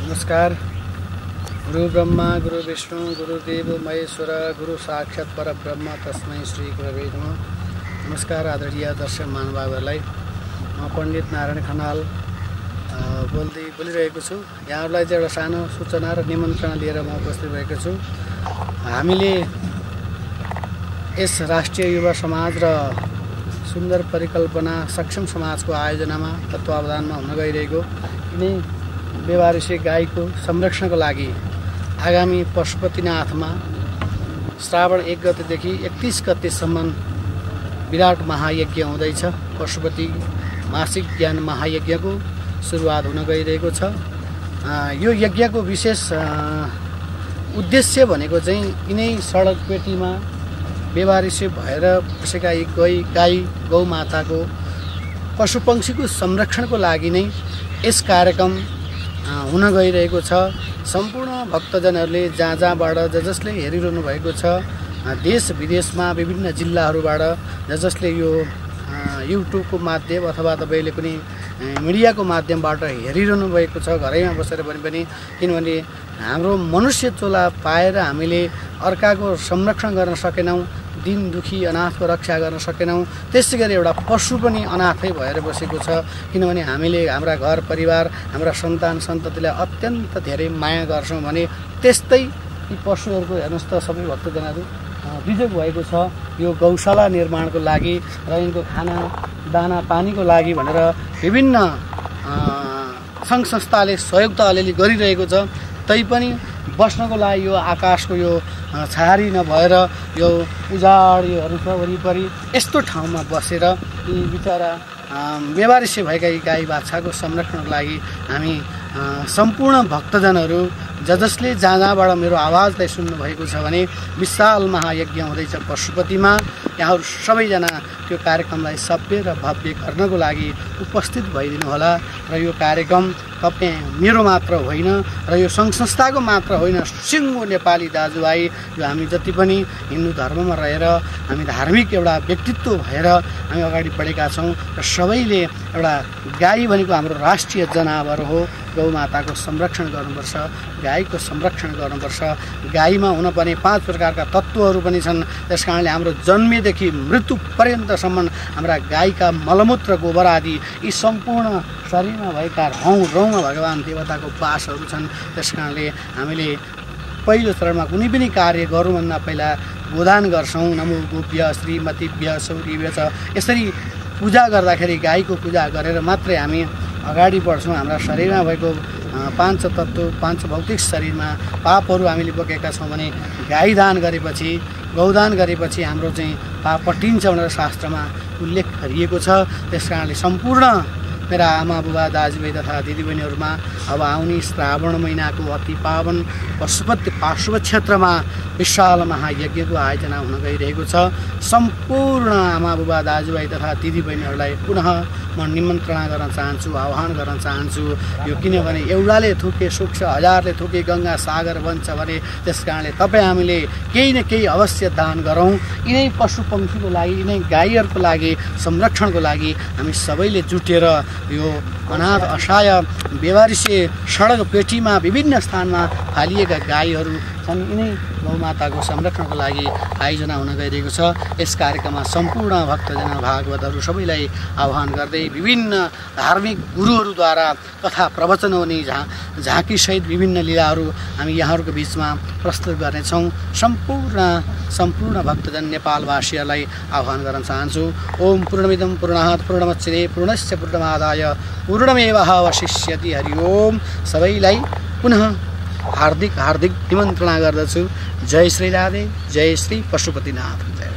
नमस्कार। गुरु ब्रह्मा गुरु विष्णु गुरुदेव महेश्वर गुरु साक्षात् परब्रह्म तस्मै श्री गुरवे नमः। नमस्कार आदरणीय दर्शक महानुभावहरूलाई। म पण्डित नारायण खनाल बोलिरहेको छु। यहाँहरूलाई चाहिँ एउटा सानो सूचना र निमन्त्रणा लिएर म उपस्थित भएको छु। हामीले यस राष्ट्रिय युवा समाज र सुन्दर परिकल्पना सक्षम समाजको आयोजनामा तत्त्वावधानमा हुन गइरहेको यिनै बेवारिसी गाईको संरक्षणको लागि आगामी पशुपतिनाथमा श्रावण 1 गतेदेखि 31 गतेसम्म विराट महायज्ञ हुँदैछ। पशुपति मासिक ज्ञान महायज्ञको सुरुवात हुन गइरहेको छ। यो यज्ञको विशेष उद्देश्य भनेको चाहिँ यिनै सडक पेटीमा बेवारिसी भएर बसेका गाई गौमाताको पशुपक्षीको संरक्षणको लागि नै यस कार्यक्रम हुन गइरहेको छ। सम्पूर्ण भक्तजनहरूले जहाँ जहाँबाट जसले हेरिरहनु भएको छ, देश विदेशमा विभिन्न जिल्लाहरूबाट जसले यो युट्युबको माध्यम अथवा तपाईँले कुनै मिडियाको माध्यमबाट हेरिरहनु भएको छ, घरैमा बसेर पनि किनभने हाम्रो मनुष्य चोला पाएर हामीले अर्काको संरक्षण गर्न सकेनौँ, दिन दुखी अनाथको रक्षा गर्न सकेनौँ। त्यसै गरी एउटा पशु पनि अनाथै भएर बसेको छ। किनभने हामीले हाम्रा घर परिवार हाम्रा सन्तान सन्ततिलाई अत्यन्त धेरै माया गर्छौँ भने त्यस्तै यी पशुहरूको हेर्नुहोस् त सबै भक्तजनहरू बिजोग भएको छ। यो गौशाला निर्माणको लागि र यिनको खाना दाना पानीको लागि भनेर विभिन्न सङ्घ संस्थाले सहयोग त अलिअलि गरिरहेको छ। तैपनि बस्नको लागि यो आकाशको यो छाहारी नभएर यो उजाड योहरू छ वरिपरि, यस्तो ठाउँमा बसेर यी बिचरा बेवारिसी भएका यी गाई बाछाको संरक्षणको लागि हामी सम्पूर्ण भक्तजनहरू जसले जहाँ जहाँबाट मेरो आवाजलाई सुन्नुभएको छ भने विशाल महायज्ञ हुँदैछ पशुपतिमा। यहाँहरू सबैजना त्यो कार्यक्रमलाई सभ्य र भव्य गर्नको लागि उपस्थित भइदिनु होला। र यो कार्यक्रम तपाईँ मेरो मात्र होइन र यो सङ्घ संस्थाको मात्र होइन, सिङ्गो नेपाली दाजुभाइ जो हामी जति पनि हिन्दू धर्ममा रहेर हामी धार्मिक एउटा व्यक्तित्व भएर हामी अगाडि बढेका छौँ र सबैले एउटा गाई भनेको हाम्रो राष्ट्रिय जनावर हो। गौमाताको संरक्षण गर्नुपर्छ, गाईको संरक्षण गर्नुपर्छ। गाईमा हुनपर्ने 5 प्रकारका तत्त्वहरू पनि छन्। त्यस कारणले हाम्रो जन्मेदेखि मृत्यु पर्यन्तसम्म हाम्रा गाईका मलमूत्र गोबर आदि यी सम्पूर्ण शरीरमा भएका रौँमा भगवान् देवताको बासहरू छन्। त्यस कारणले हामीले पहिलो चरणमा कुनै पनि कार्य गरौँभन्दा पहिला गोदान गर्छौँ। नमो गोप्य श्रीमतीभ्य सौर्यभ्य छ। यसरी पूजा गर्दाखेरि गाईको पूजा गरेर मात्रै हामी अगाडि बढ्छौँ। हाम्रा शरीरमा भएको 5 तत्त्व 5 भौतिक शरीरमा पापहरू हामीले बोकेका छौँ भने गाई दान गरेपछि गौदान गरेपछि हाम्रो चाहिँ पाप पटिन्छ भनेर शास्त्रमा उल्लेख गरिएको छ। त्यस कारणले सम्पूर्ण मेरा आमा बुबा दाजुभाइ तथा दिदीबहिनीहरूमा अब आउने श्रावण महिनाको अति पावन पशुपति पार्श्व क्षेत्रमा विशाल महायज्ञको आयोजना हुन गइरहेको छ। सम्पूर्ण आमा बुबा दाजुभाइ तथा दिदीबहिनीहरूलाई पुनः म निमन्त्रणा गर्न चाहन्छु, आह्वान गर्न चाहन्छु। यो किनभने एउटाले थुके सुख छ, हजारले थुके गङ्गा सागर बन्छ भने त्यस कारणले तपाईँ हामीले केही न केही अवश्य दान गरौँ। यिनै पशुपक्षीको लागि, यिनै गाईहरूको लागि संरक्षणको लागि हामी सबैले जुटेर यो अनाथ असहाय बेवारिसी सडक पेटीमा विभिन्न स्थानमा फालिएका गाईहरू छन्, यिनै गौमाताको संरक्षणको लागि आयोजना हुन गइरहेको छ। यस कार्यक्रममा सम्पूर्ण भक्तजन भागवतहरू सबैलाई आह्वान गर्दै विभिन्न धार्मिक गुरुहरूद्वारा कथा प्रवचन हुने झाँकीसहित विभिन्न लीलाहरू हामी यहाँहरूको बिचमा प्रस्तुत गर्नेछौँ। सम्पूर्ण भक्तजन नेपालवासीहरूलाई आह्वान गर्न चाहन्छु। ओम पूर्णमिदं पूर्णात् पूर्णमुदच्यते पूर्णस्य पूर्णमादाय पूर्णमेवावशिष्यति। हरि ओम। सबैलाई पुनः हार्दिक निमन्त्रणा गर्दछु। जय श्री राधे, जय श्री पशुपतिनाथ। जय।